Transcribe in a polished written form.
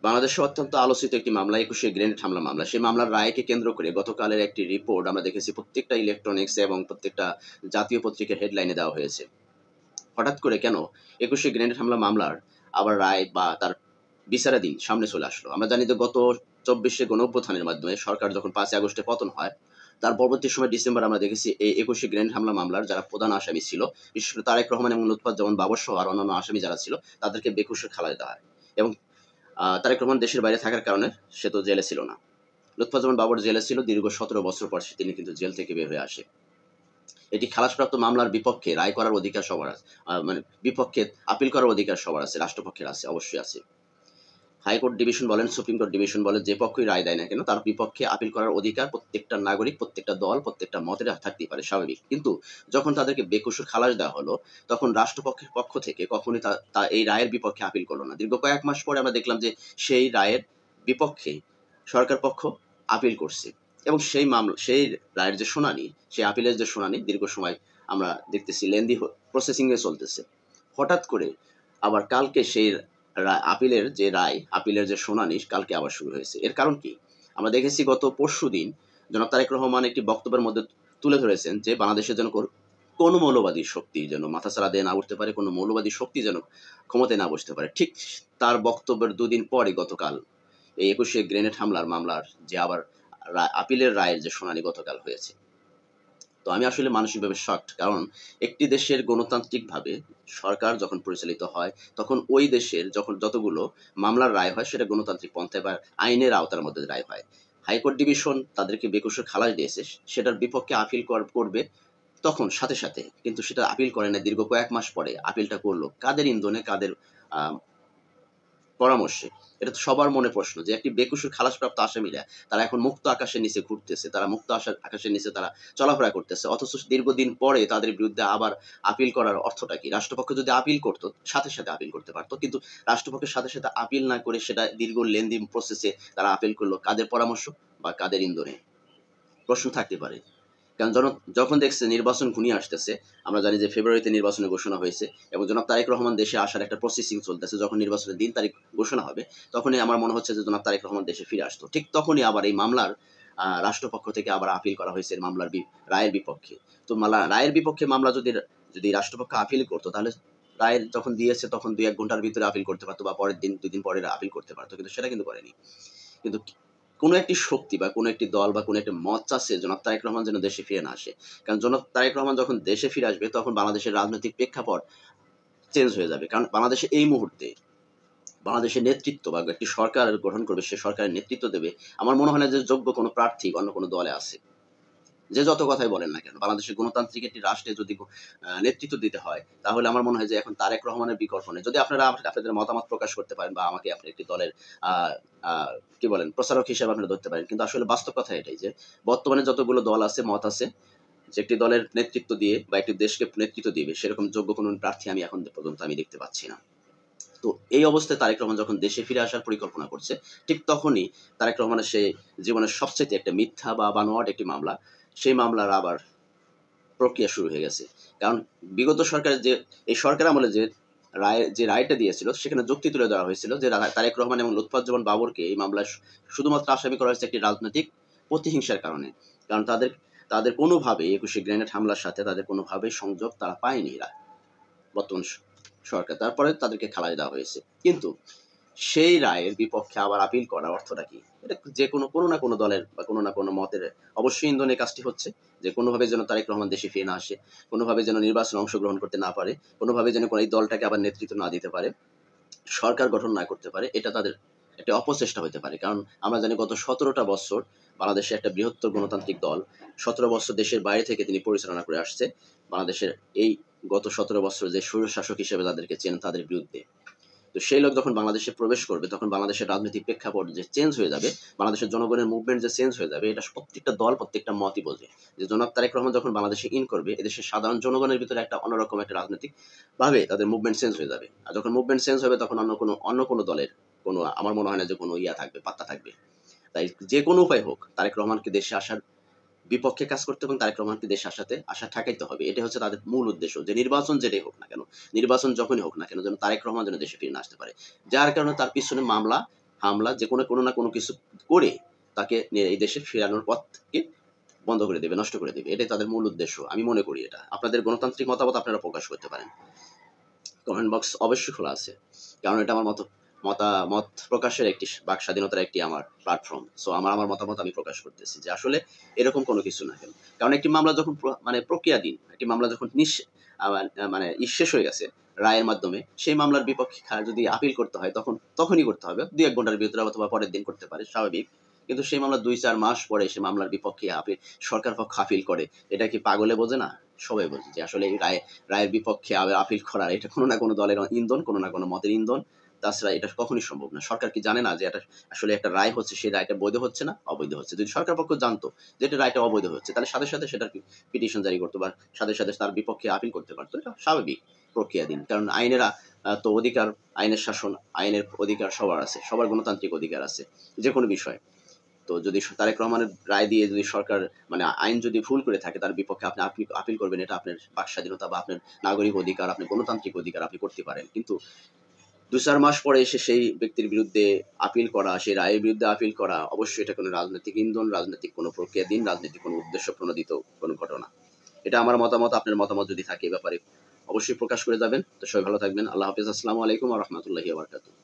বাংলাদেশে অত্যন্ত আলোচিত একটি মামলা ২১শে গ্রেনেড হামলা মামলা। সেই মামলার রায়কে কেন্দ্র করে গতকালের একটি রিপোর্ট আমরা দেখেছি প্রত্যেকটা ইলেকট্রনিক্স এবং প্রত্যেকটা জাতীয় পত্রিকার হেডলাইনে দেওয়া হয়েছে। হঠাৎ করে কেন ২১শে গ্রেনেড হামলা মামলার আবার রায় বা তার বিচারাধীন সামনে চলে আসলো? আমরা জানি যে গত ২৪শে গণঅভ্যুত্থানের মাধ্যমে সরকার যখন ৫ই আগস্টে পতন হয়, তার পরবর্তী সময় ডিসেম্বর আমরা দেখেছি এই ২১শে গ্রেনেড হামলা মামলার যারা প্রধান আসামি ছিল, বিশেষ করে তারেক রহমান এবং লুৎফুজ্জামান বাবর সহ আর অন্যান্য আসামি যারা ছিল, তাদেরকে বেকসুর খালাস দেওয়া হয়। এবং তারেক রহমান দেশের বাইরে থাকার কারণে সে তো জেলে ছিল না। লুৎফুজ্জামান বাবর জেলে ছিল, দীর্ঘ ১৭ বছর পর তিনি কিন্তু জেল থেকে বের হয়ে আসে। এটি খালাসপ্রাপ্ত মামলার বিপক্ষে রায় করার অধিকার সবার আছে। মানে বিপক্ষে আপিল করার অধিকার সবার আছে, রাষ্ট্রপক্ষের আছে, অবশ্যই আছে। হাইকোর্ট ডিভিশন বলেন, সুপ্রিম কোর্ট ডিভিশন বলেন, যে পক্ষই রায় দেয় না কেন তার বিপক্ষে আপিল করার অধিকার প্রত্যেকটা নাগরিক, প্রত্যেকটা দল, প্রত্যেকটা মতের থাকতেই পারে, স্বাভাবিক। কিন্তু যখন তাদেরকে বেকসুর খালাস দেওয়া হলো, তখন রাষ্ট্রপক্ষের পক্ষ থেকে কখনোই তা এই রায়ের বিপক্ষে আপিল করলো না। দীর্ঘ কয়েক মাস পরে আমরা দেখলাম যে সেই রায়ের বিপক্ষে সরকার পক্ষ আপিল করছে, এবং সেই রায়ের যে শুনানি, সেই আপিলের যে শুনানি দীর্ঘ সময় আমরা দেখতেছি লেন্দি প্রসেসিং এ চলতেছে। হঠাৎ করে আবার কালকে সেই আপিলের যে রায়, আপিলের যে শুনানি কালকে আবার শুরু হয়েছে। এর কারণ কি? আমরা দেখেছি গত পরশুদিন জনাব তারেক রহমান একটি বক্তব্যের মধ্যে তুলে ধরেছেন যে বাংলাদেশের যেন কোনো মৌলবাদী শক্তি যেন মাথাচাড়া দিয়ে না উঠতে পারে, কোনো মৌলবাদী শক্তি যেন ক্ষমতায় না বসতে পারে। ঠিক তার বক্তব্যের দুদিন পরে গতকাল এই ২১শে গ্রেনেড হামলার মামলার যে আবার আপিলের রায়ের যে শুনানি গতকাল হয়েছে। তো আমি আসলে মানসিকভাবে শকড। কারণ একটি দেশের গণতান্ত্রিকভাবে সরকার যখন পরিচালিত হয়, তখন ওই দেশের যখন যতগুলো মামলার রায় হয় সেটা গণতান্ত্রিক পন্থায় বা আইনের আওতার মধ্যে রায় হয়। হাইকোর্ট ডিভিশন তাদেরকে বেকসুর খালাস দিয়েছে, সেটার বিপক্ষে আপিল করবে তখন সাথে সাথে, কিন্তু সেটা আপিল করে না, দীর্ঘ কয়েক মাস পরে আপিলটা করলো। কাদের ইন্ধনে, কাদের আহ পরামর্শে? এটা তো সবার মনে প্রশ্ন যে একটি বেকসুর খালাসপ্রাপ্ত আসামিরা তারা এখন মুক্ত আকাশের নিচে ঘুরতেছে, তারা মুক্ত আকাশের নিচে তারা চলাফেরা করতেছে, অথচ দীর্ঘদিন পরে তাদের বিরুদ্ধে আবার আপিল করার অর্থটা কি? রাষ্ট্রপক্ষ যদি আপিল করতো, সাথে সাথে আপিল করতে পারতো, কিন্তু রাষ্ট্রপক্ষের সাথে সাথে আপিল না করে সেটা দীর্ঘ লেন্দি প্রসেসে তারা আপিল করলো। কাদের পরামর্শ বা কাদের ইন্ধনে? প্রশ্ন থাকতে পারে। কারণ যখন দেখছে নির্বাচন ঘনিয়ে আসতেছে, আমরা জানি যে ফেব্রুয়ারিতে নির্বাচনের ঘোষণা হয়েছে এবং জনাব তারেক রহমান দেশে আসার একটা প্রসেসিং চলতেছে। যখন নির্বাচনের দিন তারিখ ঘোষণা হবে, তখনই আমার মনে হচ্ছে যে জনাব তারেক রহমান দেশে ফিরে আসতো। ঠিক তখনই আবার এই মামলার রাষ্ট্রপক্ষ থেকে আবার আপিল করা হয়েছে মামলার রায়ের বিপক্ষে। তো রায়ের বিপক্ষে মামলা যদি যদি রাষ্ট্রপক্ষ আপিল করতো, তাহলে রায়ের যখন দিয়েছে তখন ২-১ ঘন্টার ভিতরে আপিল করতে পারতো, বা পরের দিন ২ দিন পরে আপিল করতে পারতো, কিন্তু সেটা কিন্তু করেনি। কিন্তু কোনো একটি শক্তি বা কোনো একটি দল বা কোনো একটি মত চাচ্ছে জনাব তারেক রহমান যেন দেশে ফিরে না আসে। কারণ জনাব তারেক রহমান যখন দেশে ফিরে আসবে, তখন বাংলাদেশের রাজনৈতিক প্রেক্ষাপট চেঞ্জ হয়ে যাবে। কারণ বাংলাদেশে এই মুহূর্তে বাংলাদেশের নেতৃত্ব বা একটি সরকার গঠন করবে, সে সরকারের নেতৃত্ব দেবে, আমার মনে হয় না যে যোগ্য কোনো প্রার্থী অন্য কোনো দলে আছে। যে যত কথাই বলেন না কেন, বাংলাদেশের গণতান্ত্রিক একটি রাষ্ট্রে যদি নেতৃত্ব দিতে হয়, তাহলে আমার মনে হয় যে এখন তারেক রহমানের বিকল্প নেই। যদি আপনারা আপনাদের মতামত প্রকাশ করতে পারেন বা আমাকে আপনি একটি দলের আহ আহ কি বলেন প্রচারক হিসেবে আপনারা ধরতে পারেন, কিন্তু আসলে বাস্তব কথা এটাই যে বর্তমানে যতগুলো দল আছে, মত আছে, যে একটি দলের নেতৃত্ব দিয়ে বা একটি দেশকে নেতৃত্ব দিবে, সেরকম যোগ্য কোনো প্রার্থী আমি এখন পর্যন্ত আমি দেখতে পাচ্ছি না। তো এই অবস্থায় তারেক রহমান যখন দেশে ফিরে আসার পরিকল্পনা করছে, ঠিক তখনই তারেক রহমানের সে জীবনের সবচেয়ে একটা মিথ্যা বা বানোয়াট একটি মামলা, সেই মামলার আবার প্রক্রিয়া শুরু হয়ে গেছে। কারণ বিগত সরকারের যে এই সরকার আমলে যে রায়টা দিয়েছিল, সেখানে যুক্তি তুলে দেওয়া হয়েছিল যে তারেক রহমান এবং লুৎফুজ্জামান বাবরকে এই মামলায় শুধুমাত্র আসামি করা হয়েছে একটি রাজনৈতিক প্রতিহিংসার কারণে। কারণ তাদের তাদের কোনোভাবে ২১শে গ্রেনেড হামলার সাথে তাদের কোনোভাবেই সংযোগ তারা পায়নি বর্তমান সরকার। তারপরে তাদেরকে খালাস দেওয়া হয়েছে। কিন্তু সেই রায়ের বিপক্ষে আবার আপিল করার অর্থটা কি? এটা যে কোনো না কোনো দলের বা কোনো না কোনো মতের অবশ্যই ইন্ধনে কাজটি হচ্ছে, যে কোনোভাবে যেন তারেক রহমান দেশে ফিরে না আসে, কোনোভাবে যেন নির্বাচনে অংশগ্রহণ করতে না পারে, কোনোভাবে যেন এই দলটাকে আবার নেতৃত্ব না দিতে পারে, সরকার গঠন না করতে পারে। এটা তাদের একটা অপচেষ্টা হতে পারে। কারণ আমরা জানি গত ১৭টা বছর বাংলাদেশের একটা বৃহত্তর গণতান্ত্রিক দল ১৭ বছর দেশের বাইরে থেকে তিনি পরিচালনা করে আসছে। বাংলাদেশের এই গত ১৭ বছর যে স্বৈরশাসক হিসেবে তাদেরকে চেনে, তাদের বিরুদ্ধে। তো সেই লোক যখন বাংলাদেশে প্রবেশ করবে, তখন বাংলাদেশের রাজনৈতিক প্রেক্ষাপট যে চেঞ্জ হয়ে যাবে, বাংলাদেশের জনগণের মুভমেন্ট যে চেঞ্জ হয়ে যাবে, এটা প্রত্যেকটা দল, প্রত্যেকটা মতই বোঝে। যে জনাব তারেক রহমান যখন বাংলাদেশে ইন করবে, এদেশের সাধারণ জনগণের ভিতরে একটা অন্যরকম একটা রাজনৈতিক ভাবে তাদের মুভমেন্ট চেঞ্জ হয়ে যাবে। আর যখন মুভমেন্ট চেঞ্জ হবে, তখন অন্য কোনো দলের কোনো, আমার মনে হয় না যে কোনো থাকবে, পাত্তা থাকবে। তাই যে কোনো উপায় হোক তারেক রহমানকে দেশে আসার বিপক্ষে কাজ করতে এবং তারেক রহমানকে দেশে আশা ঠেকাইতে হবে। এটা হচ্ছে তাদের মূল উদ্দেশ্য, যে নির্বাচন যেটাই হোক না কেন, নির্বাচন যখনই হোক না কেন, যেন তারেক রহমান যেন দেশে ফিরে না আসতে পারে। যার কারণে তার পিছনে মামলা হামলা যে কোনো কোনো না কোনো কিছু করে তাকে এই দেশে ফেরানোর পথকে বন্ধ করে দেবে, নষ্ট করে দেবে। এটাই তাদের মূল উদ্দেশ্য। আমি মনে করি এটা। আপনাদের গণতান্ত্রিক মতামত আপনারা প্রকাশ করতে পারেন। কমেন্ট বক্স অবশ্যই খোলা আছে, কারণ এটা আমার মতামত প্রকাশের একটি বাক স্বাধীনতার একটি আমার প্ল্যাটফর্ম। সো আমার মতামত আমি প্রকাশ করতেছি যে আসলে এরকম কোনো কিছু না কেন। কারণ একটি মামলা যখন মানে প্রক্রিয়াধীন, একটি মামলা যখন মানে শেষ হয়ে গেছে রায়ের মাধ্যমে, সেই মামলার বিপক্ষে যদি আপিল করতে হয় তখনই করতে হবে, 2-1 ঘন্টার ভিতরে অথবা পরের দিন করতে পারে, স্বাভাবিক। কিন্তু সেই মামলা 2-4 মাস পরে সে মামলার বিপক্ষে সরকার পক্ষ আপিল করে, এটা কি পাগলে বোঝে না? সবাই বোঝে যে আসলে এই রায়ের বিপক্ষে আবার আপিল করা এটা কোনো না কোনো দলের ইন্ধন, কোনো না কোনো মতের ইন্ধন। তাছাড়া এটা কখনোই সম্ভব না। সরকার কি জানে না যে এটা আসলে একটা রায় হচ্ছে, সেই রায়টা বৈধ হচ্ছে না, অবৈধ হচ্ছে? যদি সরকার পক্ষ জানতো যে এটা রায়টা অবৈধ হচ্ছে, তাহলে সাথে সাথে সেটার পিটিশন জারি করতো বা সাথে সাথে তার বিপক্ষে আপিল করতে পারতো। এটা স্বাভাবিক প্রক্রিয়াধীন। কারণ তো অধিকার, আইনের শাসন, আইনের অধিকার সবার আছে, সবার গণতান্ত্রিক অধিকার আছে যে কোনো বিষয়ে। তো যদি তারেক রহমানের রায় দিয়ে যদি সরকার মানে আইন যদি ভুল করে থাকে, তার বিপক্ষে আপনি আপিল করবেন, এটা আপনার বাক স্বাধীনতা বা আপনার নাগরিক অধিকার, আপনার গণতান্ত্রিক অধিকার, আপনি করতে পারেন। কিন্তু 2-4 মাস পরে এসে সেই ব্যক্তির বিরুদ্ধে আপিল করা, সেই রায়ের বিরুদ্ধে আপিল করা, অবশ্যই এটা কোনো রাজনৈতিক ইন্ধন, রাজনৈতিক কোনো প্রক্রিয়াধীন, রাজনৈতিক কোনো উদ্দেশ্য প্রণোদিত কোনো ঘটনা। এটা আমার মতামত। আপনার মতামত যদি থাকে এ ব্যাপারে অবশ্যই প্রকাশ করে যাবেন। তো সবাই ভালো থাকবেন। আল্লাহ হাফেজ। আসসালামু আলাইকুম ওয়া রাহমাতুল্লাহি ওয়া বারাকাতুহু।